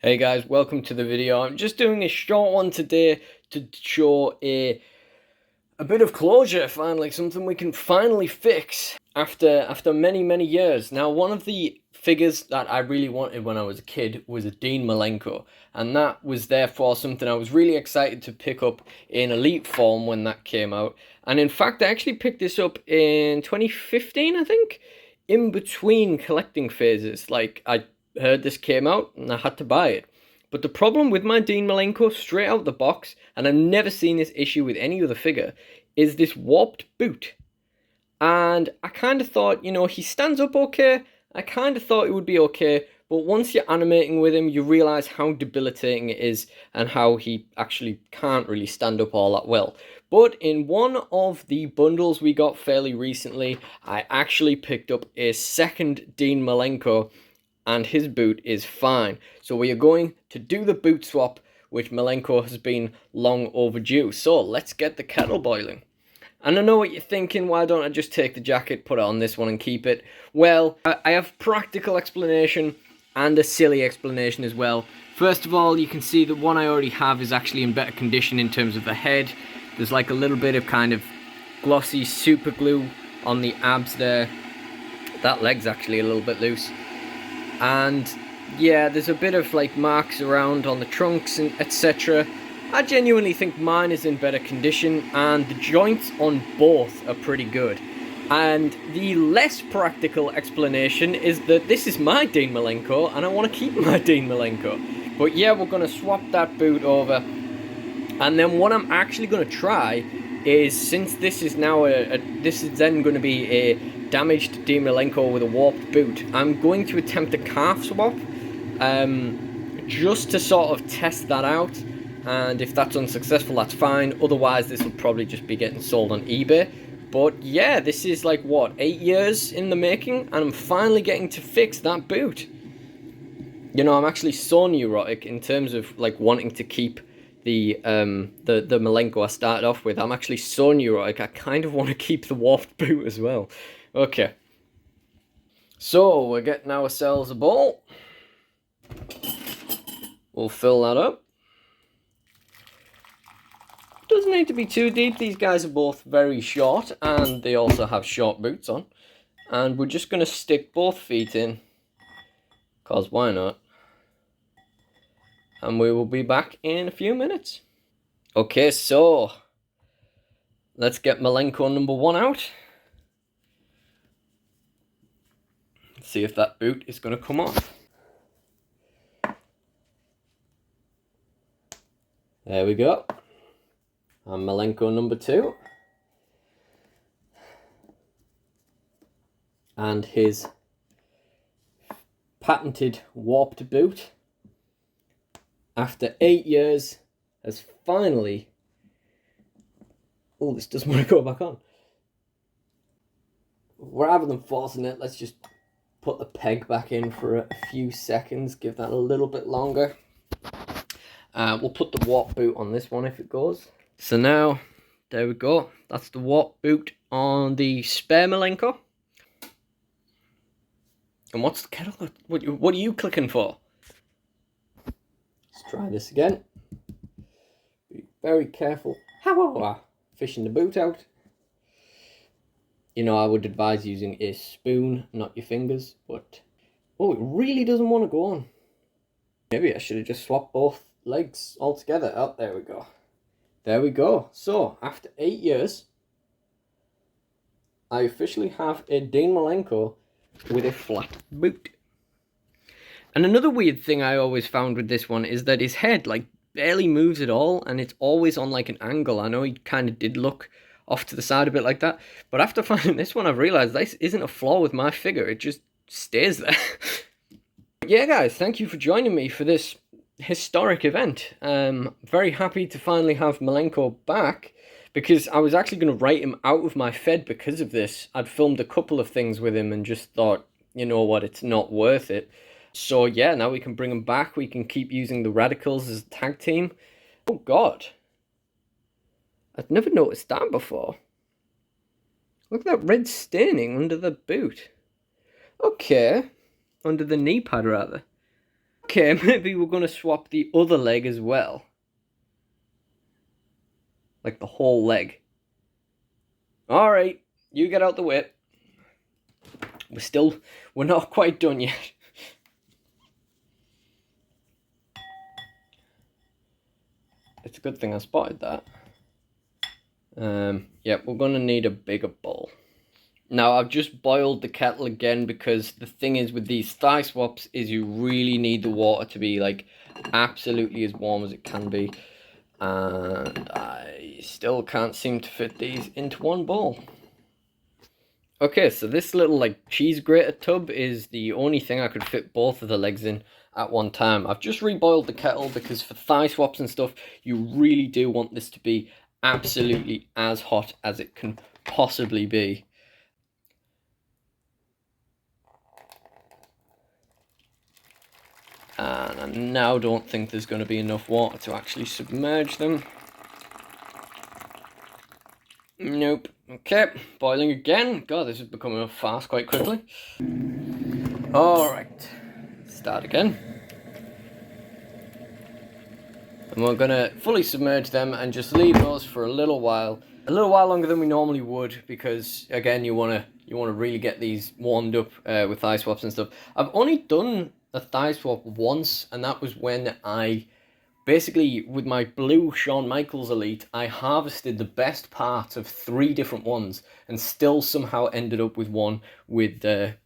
Hey guys, welcome to the video. I'm just doing a short one today to show a bit of closure finally, something we can finally fix after many years. Now, one of the figures that I really wanted when I was a kid was a Dean Malenko, and that was therefore something I was really excited to pick up in Elite form when that came out. And in fact, I actually picked this up in 2015, I think, in between collecting phases. Like, I heard this came out and I had to buy it. But the problem with my Dean Malenko straight out the box, and I've never seen this issue with any other figure, is this warped boot. And I kind of thought, he stands up okay. I kind of thought it would be okay. But once you're animating with him, you realize how debilitating it is and how he actually can't really stand up all that well. But in one of the bundles we got fairly recently, I actually picked up a second Dean Malenko, and his boot is fine. So we are going to do the boot swap, which Malenko has been long overdue. So let's get the kettle boiling. And I know what you're thinking, why don't I just take the jacket, put it on this one and keep it? Well, I have practical explanation and a silly explanation as well. First of all, you can see that one I already have is actually in better condition in terms of the head. There's like a little bit of kind of glossy super glue on the abs there. That leg's actually a little bit loose. And yeah, there's a bit of like marks around on the trunks and etc. I genuinely think mine is in better condition, and the joints on both are pretty good. And the less practical explanation is that this is my Dean Malenko and I want to keep my Dean Malenko. But yeah, we're going to swap that boot over. And then what I'm actually going to try is, since this is now this is then going to be a damaged Dean Malenko with a warped boot, I'm going to attempt a calf swap, just to sort of test that out. And if that's unsuccessful, that's fine. Otherwise, this will probably just be getting sold on eBay. But yeah, this is like, what, 8 years in the making? And I'm finally getting to fix that boot. I'm actually so neurotic in terms of like wanting to keep the Malenko I started off with. I'm actually so neurotic, I kind of want to keep the warped boot as well. Okay. So, we're getting ourselves a bowl. We'll fill that up. Doesn't need to be too deep. These guys are both very short and they also have short boots on. And we're just going to stick both feet in, because why not? And we will be back in a few minutes. Okay, so let's get Malenko number 1 out. Let's see if that boot is going to come off. There we go. And Malenko number 2. And his patented warped boot, after 8 years, has finally... Oh, this doesn't want to go back on. Rather than forcing it, let's just put the peg back in for a few seconds, give that a little bit longer. We'll put the warp boot on this one if it goes. So now, there we go. That's the warp boot on the spare Malenko. And what's the kettle? What are you clicking for? Let's try this again. Be very careful. How fishing the boot out. I would advise using a spoon, not your fingers, but... Oh, it really doesn't want to go on. Maybe I should have just swapped both legs altogether. Oh, there we go. There we go. So, after 8 years, I officially have a Dean Malenko with a flat boot. And another weird thing I always found with this one is that his head, like, barely moves at all, and it's always on, like, an angle. I know he kind of did look off to the side a bit like that, but after finding this one, I've realized this isn't a flaw with my figure. It just stays there. But yeah, guys, thank you for joining me for this historic event. Very happy to finally have Malenko back, because I was actually going to write him out of my Fed because of this. I'd filmed a couple of things with him and just thought, you know what, it's not worth it. So yeah, now we can bring him back. We can keep using the Radicals as a tag team. Oh god, I've never noticed that before. Look at that red staining under the boot. Okay, under the knee pad rather. Okay, maybe we're going to swap the other leg as well. Like the whole leg. Alright, you get out the way. We're not quite done yet. It's a good thing I spotted that. Yeah, we're going to need a bigger bowl. Now, I've just boiled the kettle again because the thing is with these thigh swaps is you really need the water to be like absolutely as warm as it can be. And I still can't seem to fit these into one bowl. Okay, so this little like cheese grater tub is the only thing I could fit both of the legs in at one time. I've just reboiled the kettle because for thigh swaps and stuff, you really do want this to be absolutely as hot as it can possibly be. And I now don't think there's going to be enough water to actually submerge them. Nope. Okay, boiling again. God, this is becoming fast quite quickly. Alright, start again. And we're going to fully submerge them and just leave those for a little while longer than we normally would, because again you want to really get these warmed up with thigh swaps and stuff. I've only done a thigh swap once, and that was when I basically, with my blue Shawn Michaels Elite, I harvested the best parts of 3 different ones and still somehow ended up with one with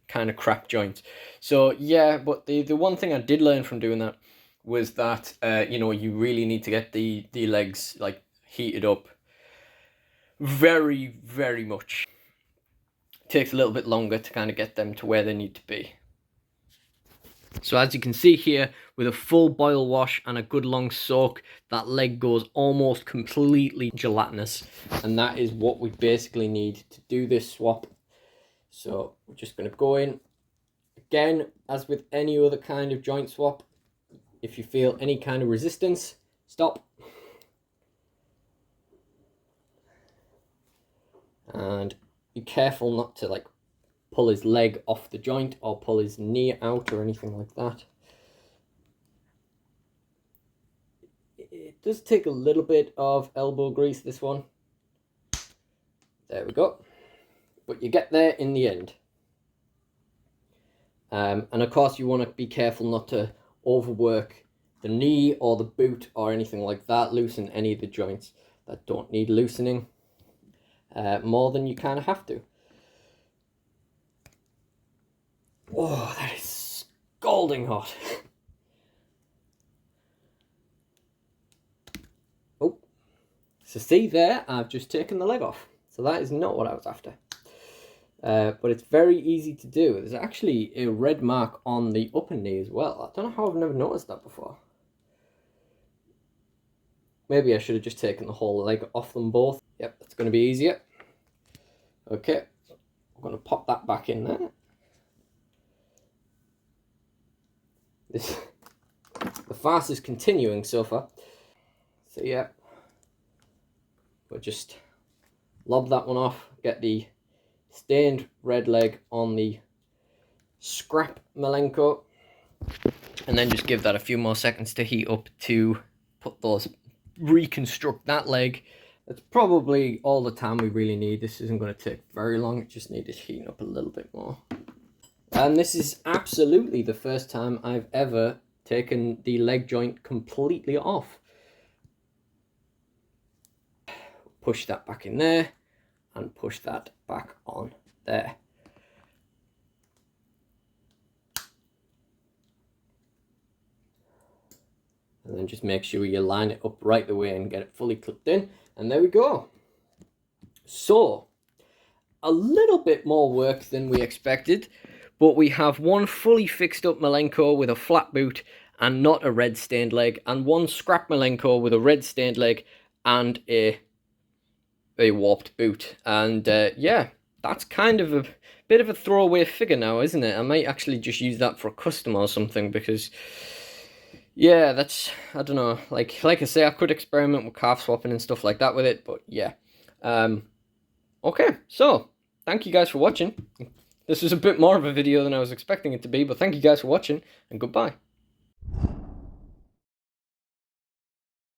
kind of crap joints. So yeah, but the one thing I did learn from doing that was that you know, you really need to get the legs like heated up very, very much. It takes a little bit longer to kind of get them to where they need to be. So as you can see here, with a full boil wash and a good long soak, that leg goes almost completely gelatinous. And that is what we basically need to do this swap. So we're just going to go in. Again, as with any other kind of joint swap, if you feel any kind of resistance, stop. And be careful not to like pull his leg off the joint or pull his knee out or anything like that. It does take a little bit of elbow grease, this one. There we go. But you get there in the end. And of course you want to be careful not to overwork the knee or the boot or anything like that. Loosen any of the joints that don't need loosening more than you kind of have to. Oh, that is scalding hot. Oh, so see there, I've just taken the leg off. So that is not what I was after. But it's very easy to do. There's actually a red mark on the upper knee as well. I don't know how I've never noticed that before. Maybe I should have just taken the whole leg off them both. Yep, that's going to be easier. Okay, I'm going to pop that back in there. The farce is continuing so far. So yeah, we'll just lob that one off, get the stained red leg on the scrap Malenko, and then just give that a few more seconds to heat up to reconstruct that leg. That's probably all the time we really need. This isn't going to take very long, it just needs heating up a little bit more. And this is absolutely the first time I've ever taken the leg joint completely off. Push that back in there and push that back on there. And then just make sure you line it up right the way and get it fully clipped in. And there we go. So, a little bit more work than we expected. But we have one fully fixed up Malenko with a flat boot and not a red stained leg, and one scrap Malenko with a red stained leg and a warped boot. And yeah, that's kind of a bit of a throwaway figure now, isn't it? I might actually just use that for a custom or something, because yeah, that's, I don't know, like I say, I could experiment with calf swapping and stuff like that with it, but yeah. Okay, so thank you guys for watching. This was a bit more of a video than I was expecting it to be, but thank you guys for watching, and goodbye.